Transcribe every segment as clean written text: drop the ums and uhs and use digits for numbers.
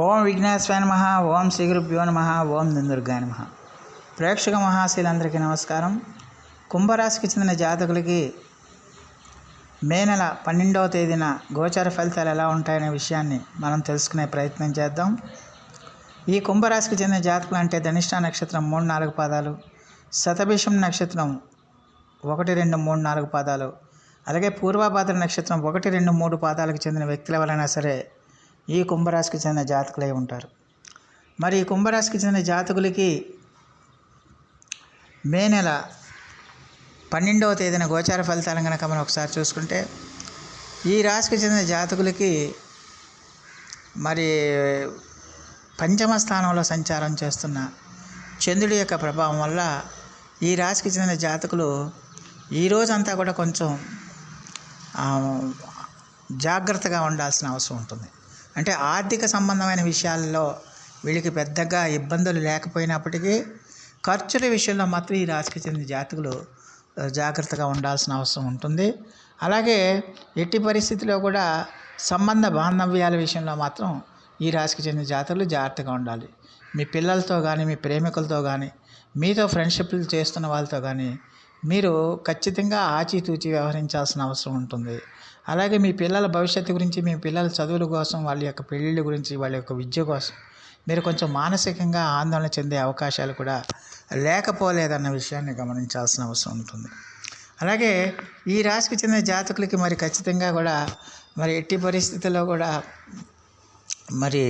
ఓం విఘ్నేశ్వరాయ నమః. ఓం శ్రీ గురుభ్యో నమః. ఓం దుర్గాయ నమః. ప్రేక్షక మహాశీలందరికీ నమస్కారం. కుంభరాశికి చెందిన జాతకులకి మే నెల 12వ తేదీన గోచార ఫలితాలు ఎలా ఉంటాయనే విషయాన్ని మనం తెలుసుకునే ప్రయత్నం చేద్దాం. ఈ కుంభరాశికి చెందిన జాతకులు అంటే ధనిష్ట నక్షత్రం 3-4 పాదాలు, శతభిషం నక్షత్రం 1, 2, 3, 4 పాదాలు, అలాగే పూర్వభాద్ర నక్షత్రం 1, 2, 3 పాదాలకు చెందిన వ్యక్తుల వలన సరే ఈ కుంభరాశికి చెందిన జాతకులై ఉంటారు. మరి ఈ కుంభరాశికి చెందిన జాతకులకి మే నెల 12వ తేదీన గోచార ఫలితాలను కనుక మనం ఒకసారి చూసుకుంటే, ఈ రాశికి చెందిన జాతకులకి మరి పంచమ స్థానంలో సంచారం చేస్తున్న చంద్రుడి యొక్క ప్రభావం వల్ల ఈ రాశికి చెందిన జాతకులు ఈ రోజంతా కూడా కొంచెం జాగ్రత్తగా ఉండాల్సిన అవసరం ఉంటుంది. అంటే ఆర్థిక సంబంధమైన విషయాల్లో వీళ్ళకి పెద్దగా ఇబ్బందులు లేకపోయినప్పటికీ ఖర్చుల విషయంలో మాత్రం ఈ రాశికి చెందిన జాతకులు జాగ్రత్తగా ఉండాల్సిన అవసరం ఉంటుంది. అలాగే ఎట్టి పరిస్థితిలో కూడా సంబంధ బాంధవ్యాల విషయంలో మాత్రం ఈ రాశికి చెందిన జాతకులు జాగ్రత్తగా ఉండాలి. మీ పిల్లలతో కానీ, మీ ప్రేమికులతో కానీ, మీతో ఫ్రెండ్షిప్లు చేస్తున్న వాళ్ళతో కానీ మీరు ఖచ్చితంగా ఆచితూచి వ్యవహరించాల్సిన అవసరం ఉంటుంది. అలాగే మీ పిల్లల భవిష్యత్తు గురించి, మీ పిల్లల చదువుల కోసం, వాళ్ళ యొక్క పెళ్ళిళ్ళ గురించి, వాళ్ళ యొక్క విద్య కోసం మీరు కొంచెం మానసికంగా ఆందోళన చెందే అవకాశాలు కూడా లేకపోలేదన్న విషయాన్ని గమనించాల్సిన అవసరం ఉంటుంది. అలాగే ఈ రాశికి చెందిన జాతకులకి మరి ఖచ్చితంగా కూడా మరి ఎట్టి పరిస్థితుల్లో కూడా మరి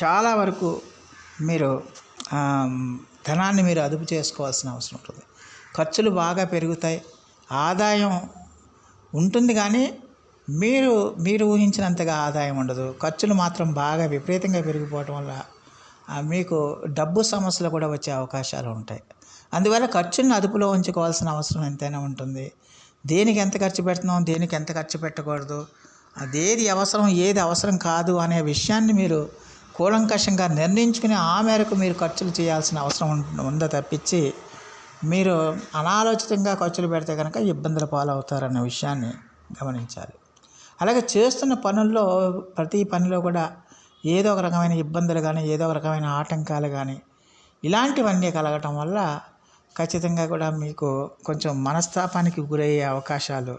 చాలా వరకు మీరు ధనాన్ని మీరు అదుపు చేసుకోవాల్సిన అవసరం ఉంటుంది. ఖర్చులు బాగా పెరుగుతాయి, ఆదాయం ఉంటుంది కానీ మీరు ఊహించినంతగా ఆదాయం ఉండదు. ఖర్చులు మాత్రం బాగా విపరీతంగా పెరిగిపోవటం వల్ల మీకు డబ్బు సమస్యలు కూడా వచ్చే అవకాశాలు ఉంటాయి. అందువల్ల ఖర్చులను అదుపులో ఉంచుకోవాల్సిన అవసరం ఎంతైనా ఉంటుంది. దేనికి ఎంత ఖర్చు పెడుతున్నాం, దేనికి ఎంత ఖర్చు పెట్టకూడదు, అదేది అవసరం ఏది అవసరం కాదు అనే విషయాన్ని మీరు కూలంకషంగా నిర్ణయించుకుని ఆ మేరకు మీరు ఖర్చులు చేయాల్సిన అవసరం ఉందో తప్పించి మీరు అనాలోచితంగా ఖర్చులు పెడితే కనుక ఇబ్బందుల పాలవుతారన్న విషయాన్ని గమనించాలి. అలాగే చేస్తున్న పనుల్లో ప్రతి పనిలో కూడా ఏదో ఒక రకమైన ఇబ్బందులు కానీ, ఏదో ఒక రకమైన ఆటంకాలు కానీ ఇలాంటివన్నీ కలగటం వల్ల ఖచ్చితంగా కూడా మీకు కొంచెం మనస్తాపానికి గురయ్యే అవకాశాలు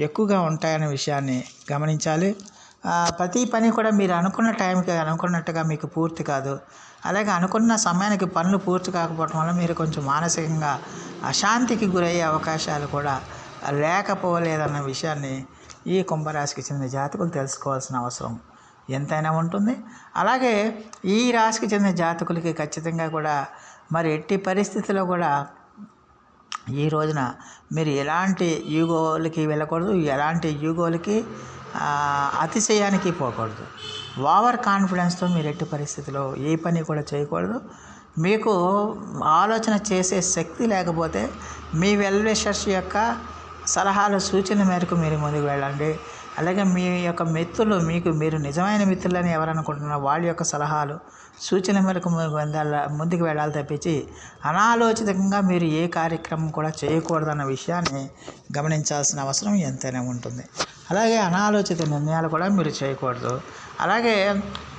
ఎక్కువగా ఉంటాయనే విషయాన్ని గమనించాలి. ప్రతి పని కూడా మీరు అనుకున్న టైంకి అనుకున్నట్టుగా మీకు పూర్తి కాదు. అలాగే అనుకున్న సమయానికి పనులు పూర్తి కాకపోవడం వల్ల మీరు కొంచెం మానసికంగా అశాంతికి గురయ్యే అవకాశాలు కూడా లేకపోలేదన్న విషయాన్ని ఈ కుంభరాశికి చెందిన జాతకులు తెలుసుకోవాల్సిన అవసరం ఎంతైనా ఉంటుంది. అలాగే ఈ రాశికి చెందిన జాతకులకి ఖచ్చితంగా కూడా మరి ఎట్టి పరిస్థితుల్లో కూడా ఈ రోజున మీరు ఎలాంటి యూగోలకి వెళ్ళకూడదు, ఎలాంటి యూగోలకి అతిశయానికి పోకూడదు. ఓవర్ కాన్ఫిడెన్స్తో మీరు ఎట్టి పరిస్థితిలో ఏ పని కూడా చేయకూడదు. మీకు ఆలోచన చేసే శక్తి లేకపోతే మీ వెల్ విషర్స్ యొక్క సలహాలు సూచనల మేరకు మీరు ముందుకు వెళ్ళండి. అలాగే మీ యొక్క మిత్రులు మీరు నిజమైన మిత్రులని ఎవరనుకుంటున్నారో వాళ్ళ యొక్క సలహాలు సూచనల మేరకు ముందుకు వెళ్ళాలి తప్పించి అనాలోచితంగా మీరు ఏ కార్యక్రమం కూడా చేయకూడదన్న విషయాన్ని గమనించాల్సిన అవసరం ఎంతైనా ఉంటుంది. అలాగే అనాలోచిత నిర్ణయాలు కూడా మీరు చేయకూడదు. అలాగే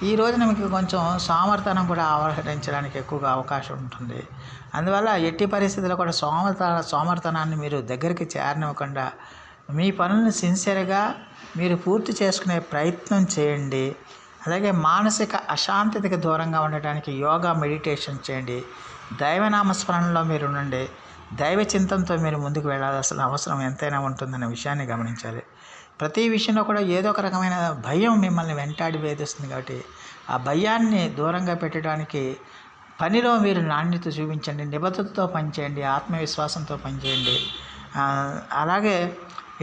ఈ రోజున మీకు కొంచెం సోమర్తనం కూడా ఆవరించడానికి ఎక్కువగా అవకాశం ఉంటుంది. అందువల్ల ఎట్టి పరిస్థితుల్లో కూడా సోమర్తనాన్ని మీరు దగ్గరికి చేరనివ్వకుండా మీ పనులను సిన్సియర్గా మీరు పూర్తి చేసుకునే ప్రయత్నం చేయండి. అలాగే మానసిక అశాంతికి దూరంగా ఉండటానికి యోగా, మెడిటేషన్ చేయండి. దైవనామస్మరణలో మీరు ఉండండి. దైవ చింతనతో మీరు ముందుకు వెళ్ళాల్సిన అవసరం ఎంతైనా ఉంటుందన్న విషయాన్ని గమనించాలి. ప్రతి విషయంలో కూడా ఏదో ఒక రకమైన భయం మిమ్మల్ని వెంటాడి వేధిస్తుంది కాబట్టి ఆ భయాన్ని దూరంగా పెట్టడానికి పనిలో మీరు నాణ్యత చూపించండి, నిబద్ధతతో పనిచేయండి, ఆత్మవిశ్వాసంతో పనిచేయండి. అలాగే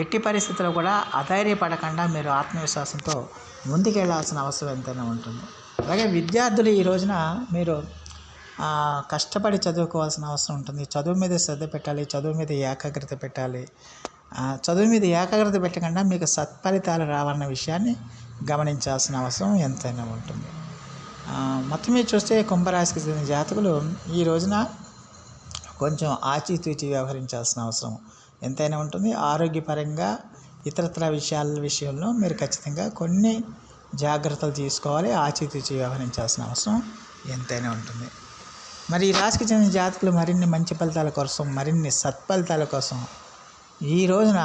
ఎట్టి పరిస్థితుల్లో కూడా అధైర్యపడకుండా మీరు ఆత్మవిశ్వాసంతో ముందుకెళ్లాల్సిన అవసరం ఎంతైనా ఉంటుంది. అలాగే విద్యార్థులు ఈ రోజున మీరు కష్టపడి చదువుకోవాల్సిన అవసరం ఉంటుంది. చదువు మీద శ్రద్ధ పెట్టాలి, చదువు మీద ఏకాగ్రత పెట్టాలి. చదువు మీద ఏకాగ్రత పెట్టకుండా మీకు సత్ఫలితాలు రావన్న విషయాన్ని గమనించాల్సిన అవసరం ఎంతైనా ఉంటుంది. మొత్తం మీద చూస్తే కుంభరాశికి చెందిన జాతకులు ఈ రోజున కొంచెం ఆచితూచి వ్యవహరించాల్సిన అవసరం ఎంతైనా ఉంటుంది. ఆరోగ్యపరంగా ఇతరత్ర విషయాల విషయంలో మీరు ఖచ్చితంగా కొన్ని జాగ్రత్తలు తీసుకోవాలి, ఆచితూచి వ్యవహరించాల్సిన అవసరం ఎంతైనా ఉంటుంది. మరి ఈ రాశికి చెందిన జాతకులు మరిన్ని మంచి ఫలితాల కోసం, మరిన్ని సత్ఫలితాల కోసం ఈ రోజున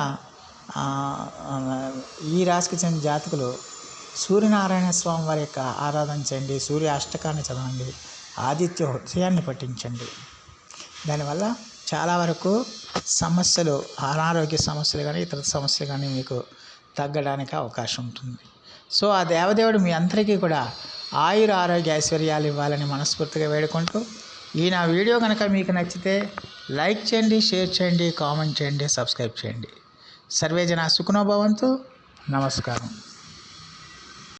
ఈ రాశికి చెందిన జాతకులు సూర్యనారాయణ స్వామి వారి యొక్క ఆరాధన చేయండి, సూర్య అష్టకాన్ని చదవండి, ఆదిత్య హృదయాన్ని పఠించండి. దానివల్ల చాలా వరకు సమస్యలు, అనారోగ్య సమస్యలు కానీ ఇతర సమస్యలు కానీ మీకు తగ్గడానికి అవకాశం ఉంటుంది. సో ఆ దేవదేవుడు మీ అందరికీ కూడా ఆయుర ఆరోగ్య ఐశ్వర్యాలు ఇవ్వాలని మనస్ఫూర్తిగా వేడుకుంటూ, ఈ నా వీడియో కనుక మీకు నచ్చితే లైక్ చేయండి, షేర్ చేయండి, కామెంట్ చేయండి, సబ్స్క్రైబ్ చేయండి. సర్వే జన సుఖినో భవంతు. నమస్కారం.